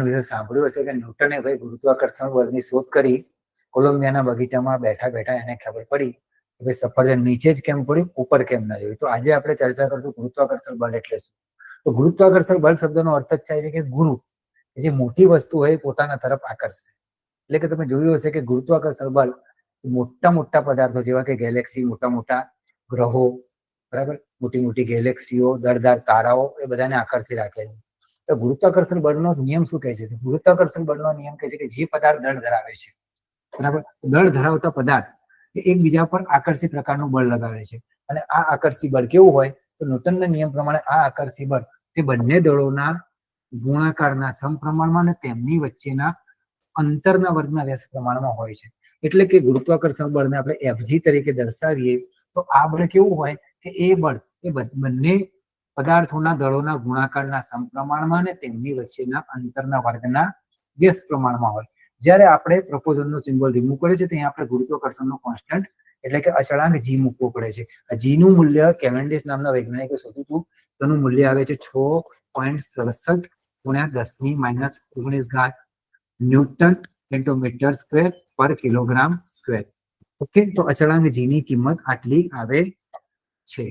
વિશે સાંભળ્યું હશે કે ન્યૂટને ભાઈ ગુરુત્વાકર્ષણ બળની શોધ કરી. કોલંબિયાના બગીચામાં બેઠા બેઠા એને ખબર પડી કે ભાઈ સફરજન નીચે જ કેમ પડ્યું, ઉપર કેમ ના જોયું. તો આજે આપણે ચર્ચા કરશું ગુરુત્વાકર્ષણ બળ એટલે શું. તો ગુરુત્વાકર્ષણ બળ શબ્દનો અર્થ જ થાય કે ગુરુ, જે મોટી વસ્તુ હોય પોતાના તરફ આકર્ષે. એટલે કે તમે જોયું હશે કે ગુરુત્વાકર્ષણ બળ મોટા મોટા પદાર્થો જેવા કે ગેલેક્સી, મોટા મોટા ગ્રહો, બરાબર, મોટી મોટી ગેલેક્સીઓ, દળદાર તારાઓ, એ બધાને આકર્ષી રાખે છે. તો ગુરુત્વાકર્ષણ બળનો નિયમ શું કહે છે? ગુરુત્વાકર્ષણ બળનો નિયમ કહે છે કે જે પદાર્થ દળ ધરાવે છે, બરાબર, દળ ધરાવતા પદાર્થ એકબીજા પર આકર્ષી પ્રકારનું બળ લગાવે છે. અને આ આકર્ષી બળ કેવું હોય? તો ન્યૂટનના નિયમ પ્રમાણે આ આકર્ષી બળ તે બંને દળોના ગુણાકારના સમપ્રમાણમાં અને તેમની વચ્ચેના અંતરના વર્ગના વ્યસ્ત પ્રમાણમાં હોય છે. એટલે કે ગુરુત્વાકર્ષણ બળને આપણે એફજી તરીકે દર્શાવીએ તો આ બળ કેવું હોય કે એ બળ એ બંને પદાર્થોના દળોના ગુણાકારના સમપ્રમાણમાં અને તેમની વચ્ચેના અંતરના વર્ગના વ્યસ્ત પ્રમાણમાં હોય. જ્યારે આપણે પ્રપોઝલનો સિમ્બોલ રિમૂવ કરીએ છીએ ત્યાં આપણે ગુરુત્વાકર્ષણનો કોન્સ્ટન્ટ એટલે કે અચળાંક જી મૂકવો પડે છે. આ જી નું મૂલ્ય કેવેન્ડિશ નામના વૈજ્ઞાનિકે શોધ્યું હતું. તેનું મૂલ્ય આવે છે 6.67 × 10⁻⁹ ન્યૂટન ઇન્ટુ મીટર સ્ક્વેર પર કિલોગ્રામ સ્ક્વેર. ઓકે, તો અચળાંક જી ની કિંમત આટલી આવે છે.